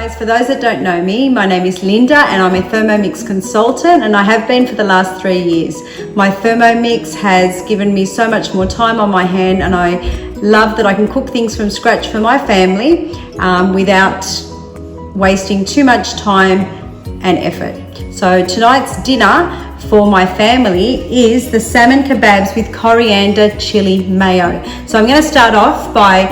Guys, for those that don't know me, my name is Linda and I'm a Thermomix consultant, and I have been for the last 3 years. My Thermomix has given me so much more time on my hand, and I love that I can cook things from scratch for my family without wasting too much time and effort. So tonight's dinner for my family is the salmon kebabs with coriander, chili, mayo. So I'm going to start off by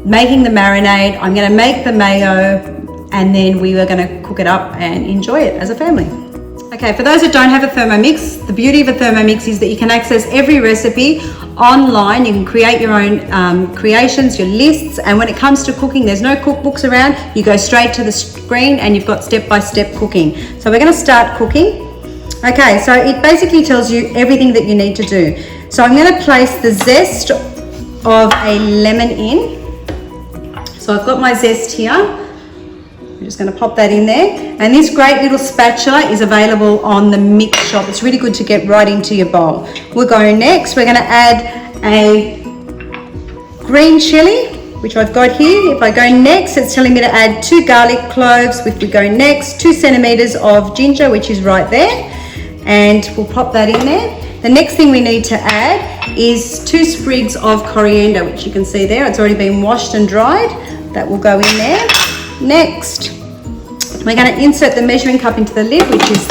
making the marinade. I'm going to make the mayo, and then we are going to cook it up and enjoy it as a family. Okay, for those that don't have a Thermomix, the beauty of a Thermomix is that you can access every recipe online. You can create your own creations, your lists, and when it comes to cooking, there's no cookbooks around. You go straight to the screen and you've got step-by-step cooking. So we're going to start cooking. Okay, so it basically tells you everything that you need to do. So I'm going to place the zest of a lemon in. So I've got my zest here. I'm just going to pop that in there. And this great little spatula is available on the mix shop. It's really good to get right into your bowl. We'll go next. We're going to add a green chili, which I've got here. If I go next, it's telling me to add 2 garlic cloves. If we go next, 2 centimeters of ginger, which is right there. And we'll pop that in there. The next thing we need to add is 2 sprigs of coriander, which you can see there. It's already been washed and dried. That will go in there. Next, we're going to insert the measuring cup into the lid, which is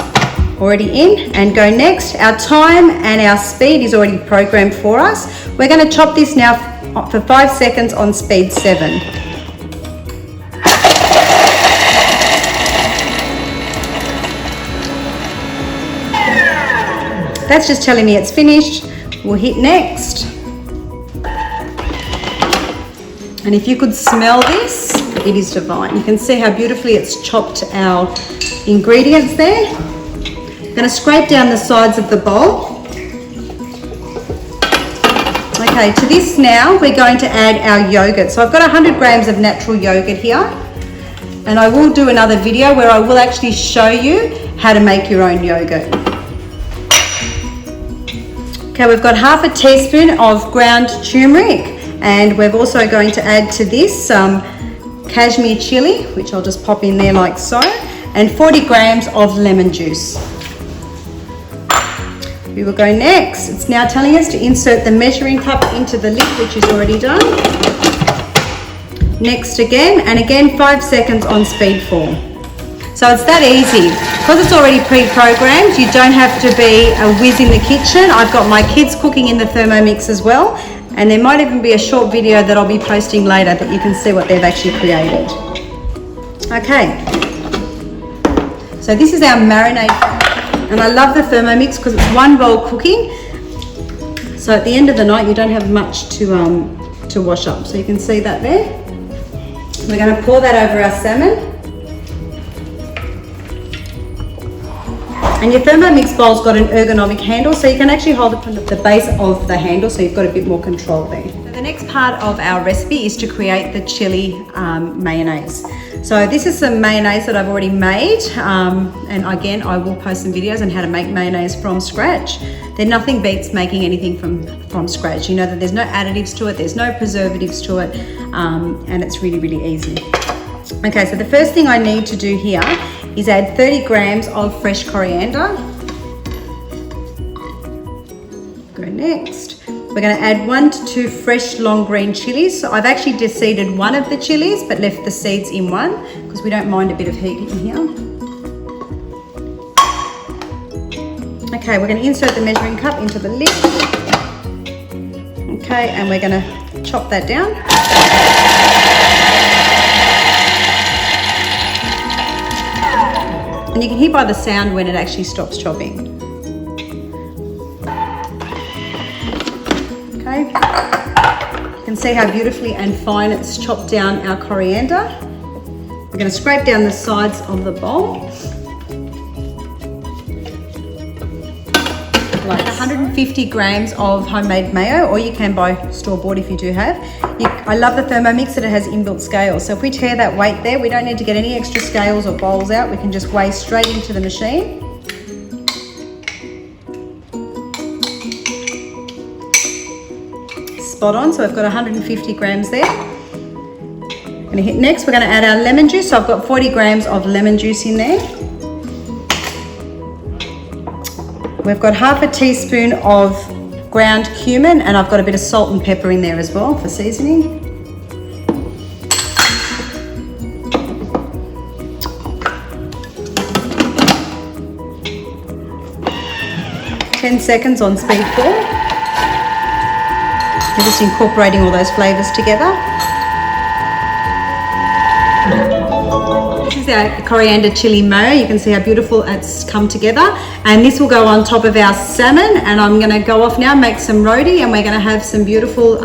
already in, and go next. Our time and our speed is already programmed for us. We're going to chop this now for 5 seconds on speed 7. That's just telling me it's finished. We'll hit next. And if you could smell this, it is divine. You can see how beautifully it's chopped our ingredients there. I'm going to scrape down the sides of the bowl. Okay, to this now we're going to add our yogurt. So I've got 100 grams of natural yogurt here. And I will do another video where I will actually show you how to make your own yogurt. Okay, we've got half a teaspoon of ground turmeric. And we're also going to add to this some cashmere chili, which I'll just pop in there like so, and 40 grams of lemon juice. We will go next. It's now telling us to insert the measuring cup into the lid, which is already done. Next again, and again 5 seconds on speed 4. So it's that easy. Because it's already pre-programmed, you don't have to be a whiz in the kitchen. I've got my kids cooking in the Thermomix as well. And there might even be a short video that I'll be posting later that you can see what they've actually created. Okay, so this is our marinade, and I love the Thermomix because it's one bowl cooking. So at the end of the night, you don't have much to wash up. So you can see that there. We're going to pour that over our salmon. And your Thermomix bowl's got an ergonomic handle, so you can actually hold it from the base of the handle, so you've got a bit more control there. So the next part of our recipe is to create the chili mayonnaise. So this is some mayonnaise that I've already made, and again, I will post some videos on how to make mayonnaise from scratch. Then nothing beats making anything from scratch. You know that there's no additives to it, there's no preservatives to it, and it's really, really easy. Okay, so the first thing I need to do here is add 30 grams of fresh coriander. Go next. We're going to add 1 to 2 fresh long green chilies. So I've actually deseeded one of the chilies but left the seeds in one because we don't mind a bit of heat in here. Okay, we're going to insert the measuring cup into the lid. Okay, and we're going to chop that down. And you can hear by the sound when it actually stops chopping. Okay, you can see how beautifully and fine it's chopped down our coriander. We're going to scrape down the sides of the bowl. Like 150 grams of homemade mayo, or you can buy store-bought if you do have. I love the Thermomix that it has inbuilt scales. So if we tear that weight there, we don't need to get any extra scales or bowls out. We can just weigh straight into the machine. Spot on, so I've got 150 grams there. I'm Next, we're going to add our lemon juice. So I've got 40 grams of lemon juice in there. We've got half a teaspoon of ground cumin, and I've got a bit of salt and pepper in there as well for seasoning. Ten seconds on speed 4. We're just incorporating all those flavours together. This is our coriander chili mayo. You can see how beautiful it's come together. And this will go on top of our salmon. And I'm going to go off now, make some roti, and we're going to have some beautiful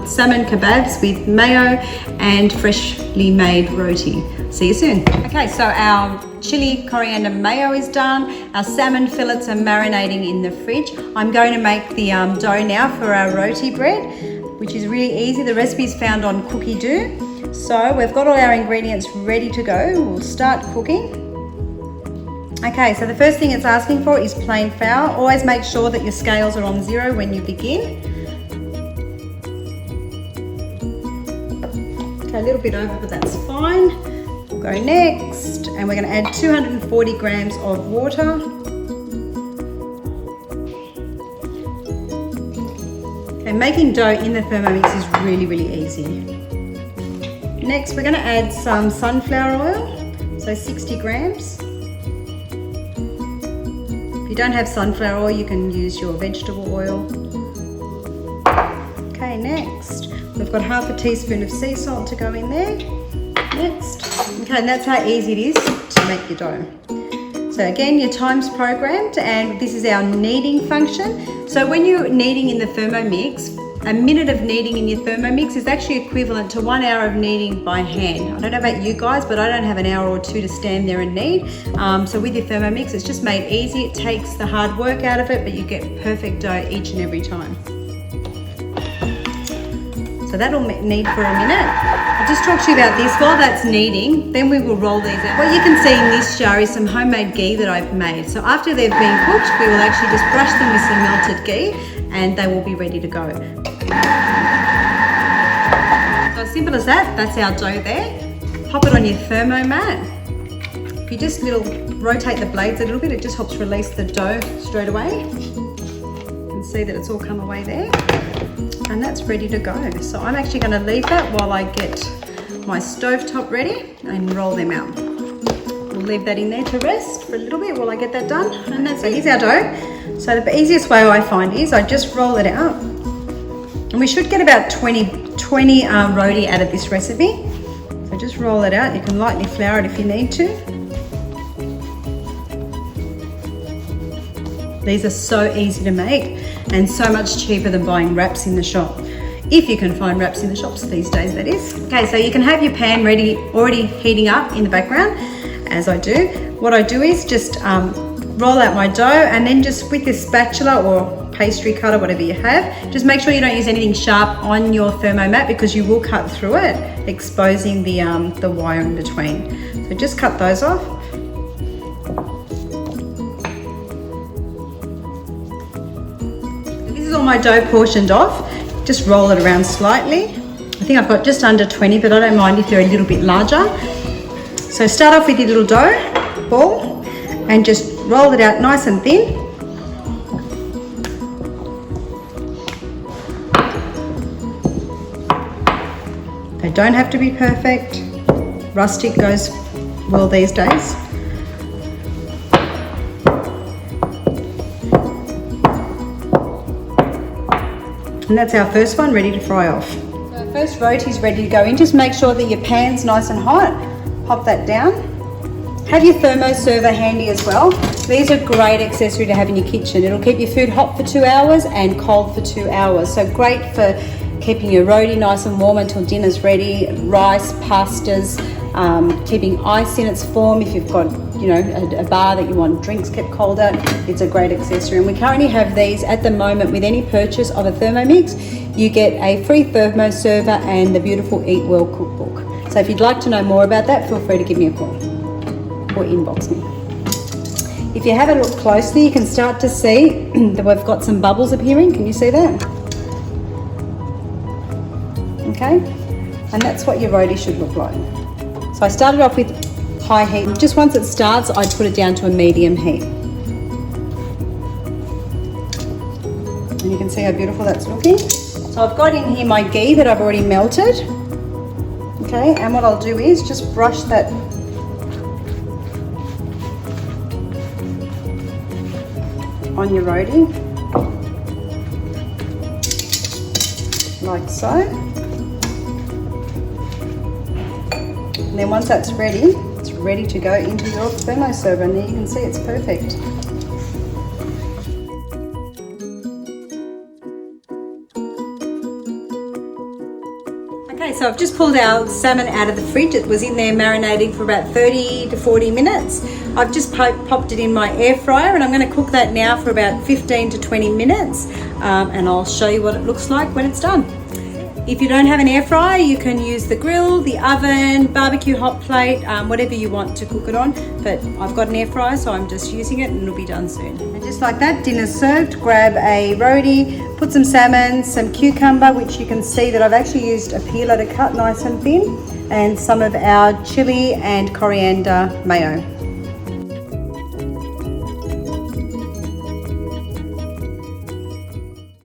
salmon kebabs with mayo and freshly made roti. See you soon. Okay, so our chili coriander mayo is done. Our salmon fillets are marinating in the fridge. I'm going to make the dough now for our roti bread, which is really easy. The recipe is found on Cookie Do. So we've got all our ingredients ready to go. We'll start cooking. Okay, so the first thing it's asking for is plain flour. Always make sure that your scales are on 0 when you begin. Okay, a little bit over, but that's fine. We'll go next, and we're going to add 240 grams of water. Okay, making dough in the Thermomix is really, really easy. Next, we're going to add some sunflower oil, so 60 grams. If you don't have sunflower oil, you can use your vegetable oil. Okay, next, we've got half a teaspoon of sea salt to go in there. Next, okay, and that's how easy it is to make your dough. So again, your time's programmed, and this is our kneading function. So when you're kneading in the Thermomix, a minute of kneading in your Thermomix is actually equivalent to 1 hour of kneading by hand. I don't know about you guys, but I don't have an hour or two to stand there and knead. So with your Thermomix, it's just made easy. It takes the hard work out of it, but you get perfect dough each and every time. So that'll knead for a minute. I'll just talk to you about this while that's kneading. Then we will roll these out. What you can see in this jar is some homemade ghee that I've made. So after they've been cooked, we will actually just brush them with some melted ghee, and they will be ready to go. So as simple as that, that's our dough there. Pop it on your Thermomat. If you just rotate the blades a little bit, it just helps release the dough straight away. You can see that it's all come away there. And that's ready to go. So I'm actually going to leave that while I get my stovetop ready and roll them out. We'll leave that in there to rest for a little bit while I get that done. And that's it. Here's our dough. So the easiest way I find is I just roll it out. And we should get about 20 roti out of this recipe. So just roll it out. You can lightly flour it if you need to. These are so easy to make and so much cheaper than buying wraps in the shop. If you can find wraps in the shops these days, that is. Okay, so you can have your pan ready, already heating up in the background, as I do. What I do is just roll out my dough, and then just with this spatula or pastry cutter, whatever you have, just make sure you don't use anything sharp on your Thermomat, because you will cut through it, exposing the wire in between. So just cut those off. This is all my dough portioned off. Just roll it around slightly. I think I've got just under 20, but I don't mind if they're a little bit larger. So start off with your little dough ball and just roll it out nice and thin. They don't have to be perfect. Rustic goes well these days. And that's our first one ready to fry off. So our first roti is ready to go in. Just make sure that your pan's nice and hot. Pop that down. Have your thermo server handy as well. These are a great accessory to have in your kitchen. It'll keep your food hot for 2 hours and cold for 2 hours. So great for keeping your roti nice and warm until dinner's ready. Rice, pastas, keeping ice in its form. If you've got, a bar that you want drinks kept cold at, it's a great accessory. And we currently have these at the moment with any purchase of a Thermomix. You get a free thermo server and the beautiful Eat Well cookbook. So if you'd like to know more about that, feel free to give me a call or inbox me. If you have a look closely, you can start to see that we've got some bubbles appearing. Can you see that? Okay. And that's what your roti should look like. So I started off with high heat. Just once it starts, I'd put it down to a medium heat. And you can see how beautiful that's looking. So I've got in here my ghee that I've already melted. Okay, and what I'll do is just brush that on your roti, like so. And then once that's ready, it's ready to go into your thermo server, and there you can see it's perfect. Okay, so I've just pulled our salmon out of the fridge. It was in there marinating for about 30 to 40 minutes. I've just popped it in my air fryer, and I'm going to cook that now for about 15 to 20 minutes, and I'll show you what it looks like when it's done. If you don't have an air fryer, you can use the grill, the oven, barbecue hot plate, whatever you want to cook it on. But I've got an air fryer, so I'm just using it, and it'll be done soon. And just like that, dinner's served. Grab a roti, put some salmon, some cucumber, which you can see that I've actually used a peeler to cut nice and thin, and some of our chilli and coriander mayo.